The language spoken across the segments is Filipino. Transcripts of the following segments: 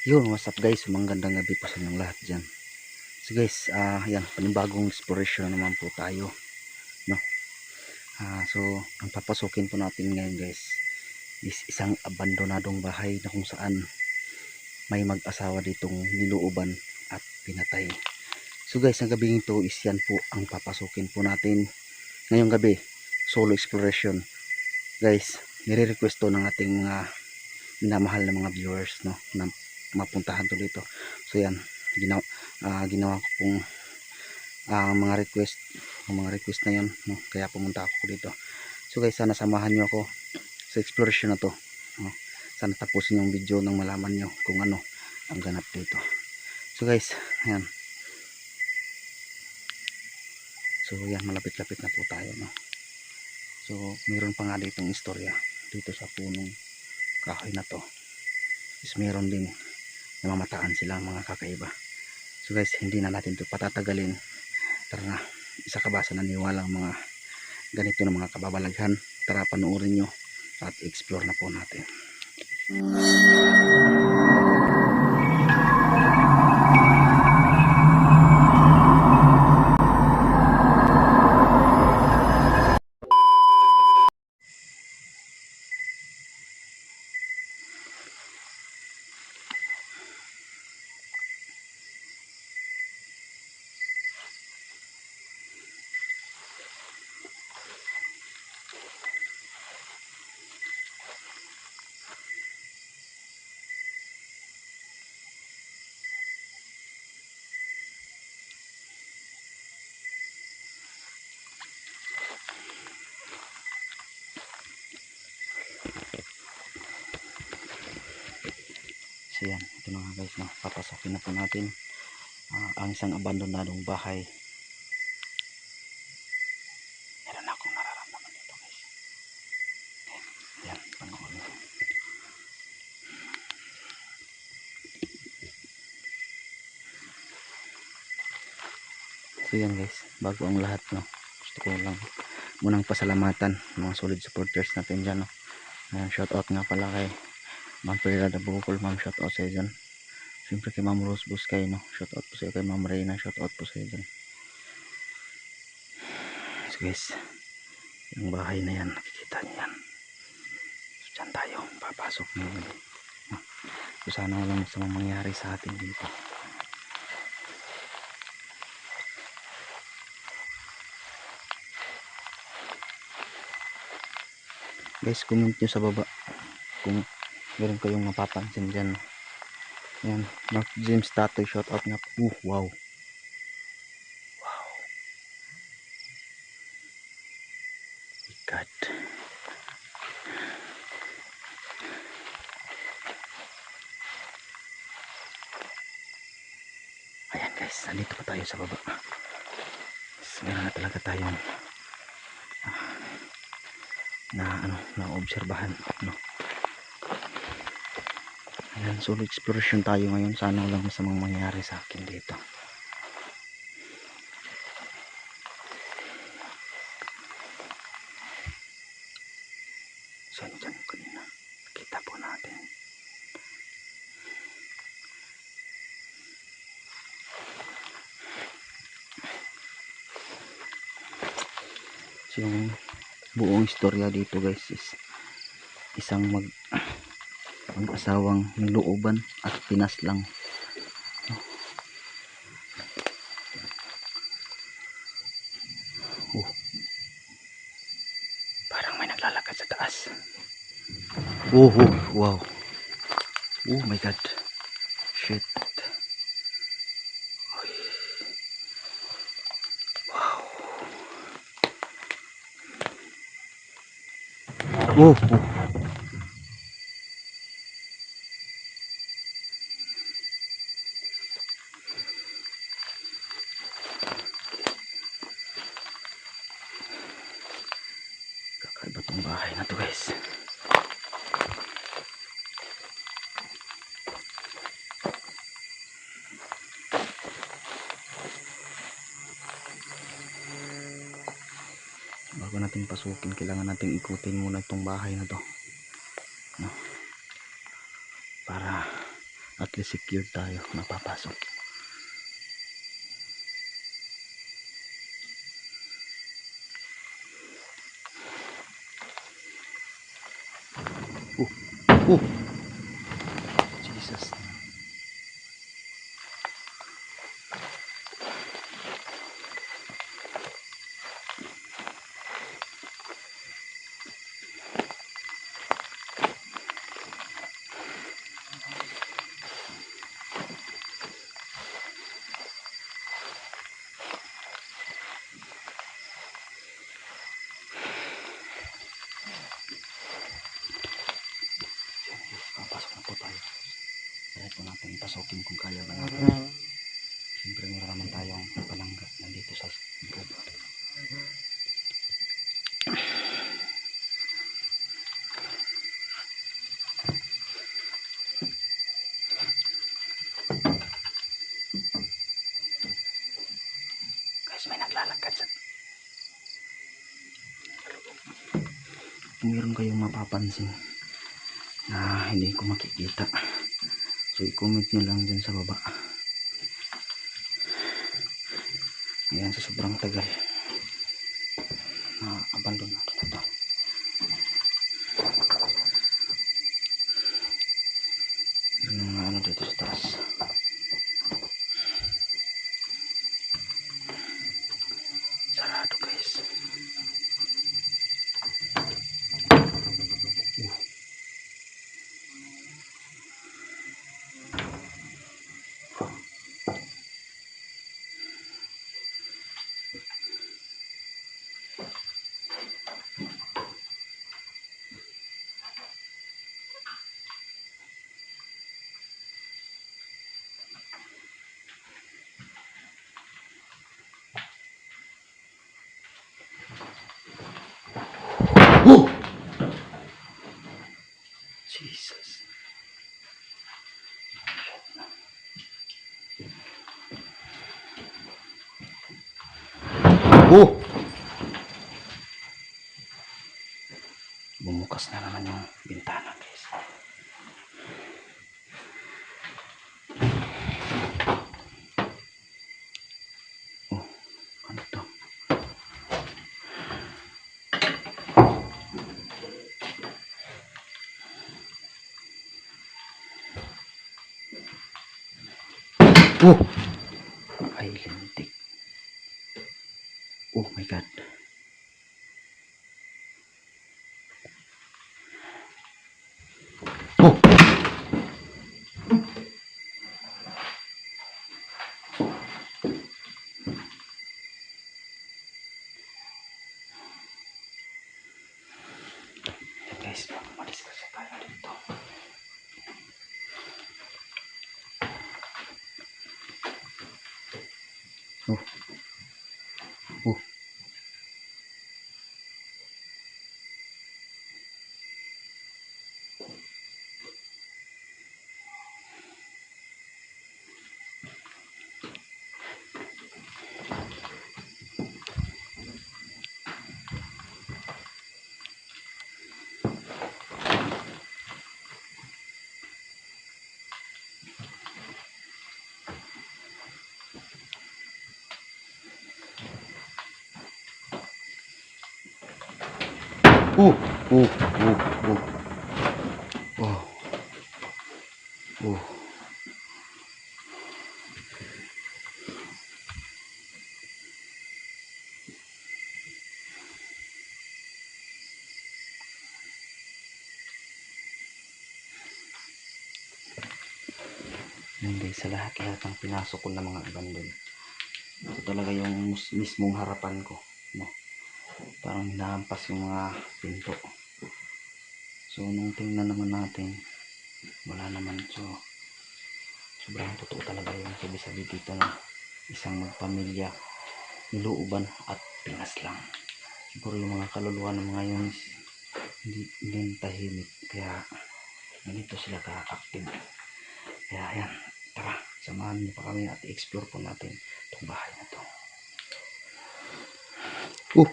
Yun, what's up guys, magandang gabi po sa inyong lahat dyan. So guys, yan, panibagong exploration naman po tayo, no? So ang papasukin po natin ngayon guys is isang abandonadong bahay na kung saan may mag-asawa ditong nilooban at pinatay. So guys, ang gabing ito is yan po ang papasukin po natin ngayong gabi. Solo exploration guys, nire-request to ng ating mga minamahal na mga viewers, no, na mapuntahan to dito. So yan, ginawa ko pong mga request na yan, no? Kaya pumunta ako dito. So guys, sana samahan nyo ako sa exploration na to, no? Sana tapusin yung video nang malaman nyo kung ano ang ganap dito. So guys, ayan. So yan, malapit-lapit na po tayo, no? So mayroon pa nga ditong istorya dito sa punong kahoy na to. Is mayroon din namamataan silang mga kakaiba. So guys, hindi na natin ito patatagalin. Tara na, isa ka ba sa naniwalang mga ganito na mga kababalaghan? Tara, panoorin nyo at explore na po natin. So yan, ito na nga guys, no? Papasokin na po natin ang isang abandonadong bahay. Meron akong nararamdaman dito guys. Yan, panoorin. So yan guys, bago ang lahat, no, gusto ko lang munang pasalamatan mga solid supporters natin dyan, no? Shout out nga pala kay Ma'am Perla Dabukol, Ma'am, shout out sa iyo dyan. Siyempre kay Ma'am Rose Buscay, no? Shout out po sa iyo. Kay Ma'am Reyna, shout out po sa iyo dyan. So guys, yung bahay na yan, nakikita niyo yan. So dyan tayo, papasok ngayon. So sana walang masamang mangyari sa atin dito. Guys, comment nyo sa baba kung meron kayong mapapansin dyan. Yan, Mark James Tatoy, shout out nga. Wow. Wow. My God. Ayan guys, nandito pa tayo sa baba. Meron na talaga tayong na obserbahan, no. Ayan, solo exploration tayo ngayon. Sana walang masamang mangyari sa akin dito. So dyan kanina kita po natin. So yung buong istorya dito guys is isang mag-asawang nilooban at pinaslang. Oh, parang may naglalakad sa taas. Oh, wow. Oh my God. Shit. Wow. Oh. Kakaiba tong bahay na to guys. Bago natin pasukin, kailangan nating ikutin muna itong bahay na to, no? Para at least secure tayo napapasok. Oh Jesus. Papasok na po tayo. Try po natin pasukin kung kaya ba natin. Siyempre meron naman tayong palangga nandito sa loob. Guys, may naglalakad sa... Kung meron kayong mapapansin na hindi ko makikita, so i-comment nyo lang dyan sa baba. Ayan, sa sobrang tagal na abandon natin ito. Yung mga ano dito sa taas. Sarado guys. Oh! Jesus. Oh! Bumukas na naman yung bintana guys. Oh, ano to? Oh! Ay, lintik. Oh my God. Oh! Guys, umalis kasi tayo dito. Oh. Oh. Oh, oh, oh, oh. Oh. Oh. Yan guys, sa lahat-lahat ng pinasok ko na mga abandon. Ito talaga yung mismong harapan ko, no? Parang hinahampas yung mga pinto. So nung tingnan naman natin, wala naman. So sobrang totoo talaga yung sabi-sabi dito na isang magpamilya, nilooban at pingas lang. Siguro yung mga kaluluwa ng mga yun hindi tahimik, kaya ganito sila ka-active. Kaya ayan, tara, samahan niyo pa kami at i-explore po natin itong bahay na to. Oh!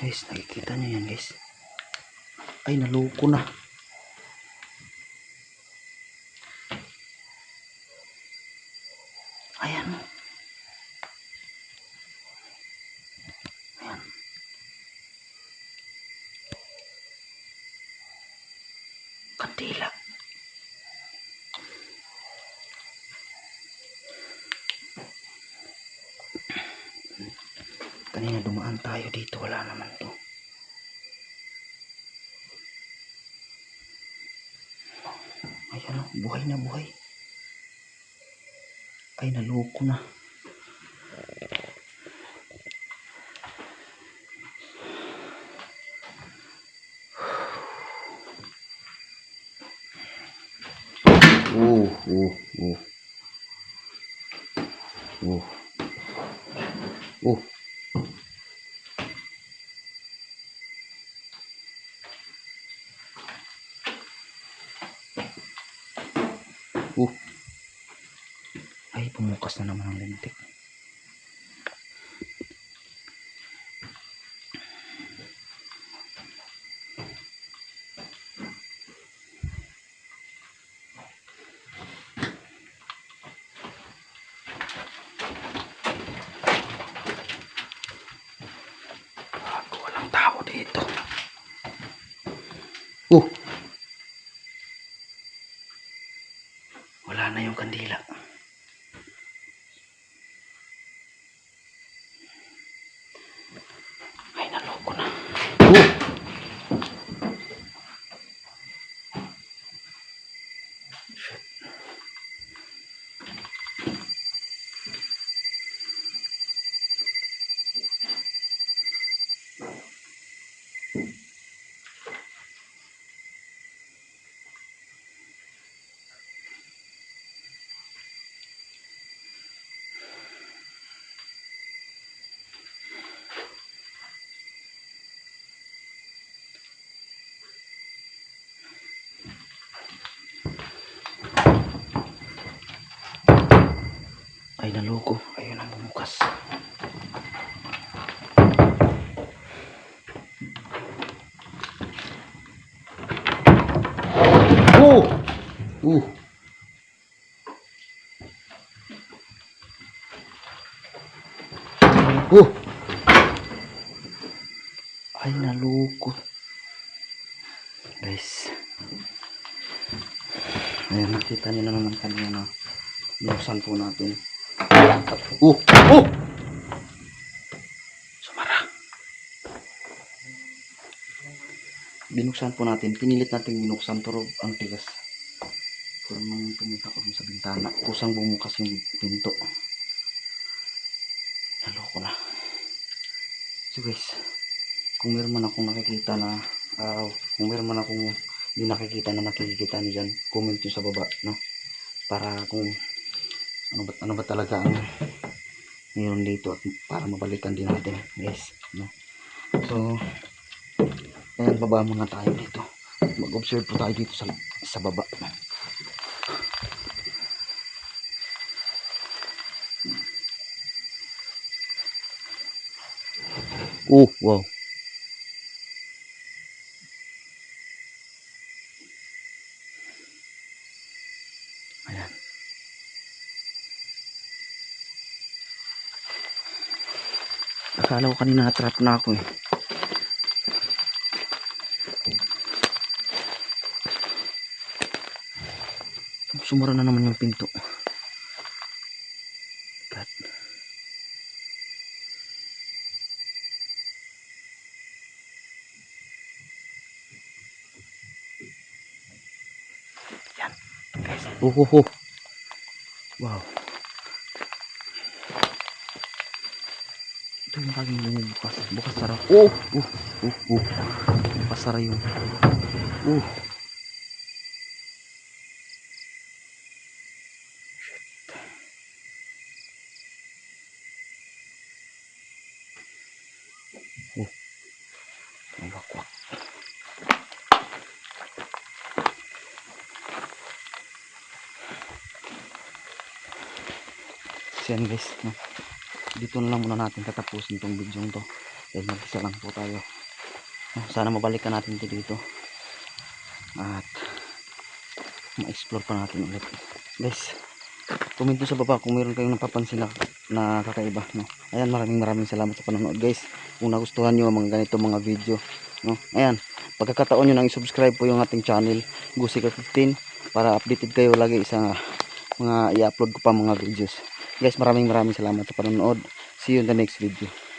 Guys, nakikita nyo yan guys. Ay, naloko na. Ayan. Ayan. Kandila. Kanina dumaan tayo dito, wala naman to. Ayan o, buhay na buhay. Ay, naloko na. Oh, oh, oh. Oh. Oh. Oh. Ay, pumukas na naman ang lintik. Walang tao dito. Oh. Wala na yung kandila. Ay, naloko na. Oh. Shit. Ay, naloko. Ayun ang bumukas. Oh! Ay, naloko. Guys. Ayan, nakita nyo na naman kanina na binuksan po natin. Sumara. Binuksan po natin. Pinilit natin binuksan pero ang tigas. Pero nung pumunta ko sa bintana, kusang bumukas yung pinto. Naloko na. So guys, kung meron man akong nakikita na kung meron man akong hindi nakikita na nakikita nyo dyan, comment nyo sa baba, no? Para kung ano ba talaga ang mayroon dito at para mabalikan din natin guys, no? So ayan, baba muna tayo dito, mag observe po tayo dito sa baba. Oh, wow. Ayan. Akala ko kanina na-trap na ako eh. Sumura na naman yung pinto. God. Yan. Guys. Wow. Ito yung laging bumubukas. Bukas sara. Bukas sara yung. May wakwak. Yan guys, no? Dito na lang muna natin tatapusin tong video to. dahil mag-isa lang po tayo. Sana mabalikan natin dito at ma-explore pa natin ulit. Guys, comment sa baba kung mayroon kayong napapansin na kakaiba, no? Ayan, maraming salamat sa panonood, guys. Kung nagustuhan nyo ang mga ganito mga video, no? Ayan, pagkakataon nyo nang i-subscribe po yung ating channel Gusika 15 para updated kayo lagi sa mga i-upload ko pa mga videos. Guys, maraming salamat sa panonood. See you in the next video.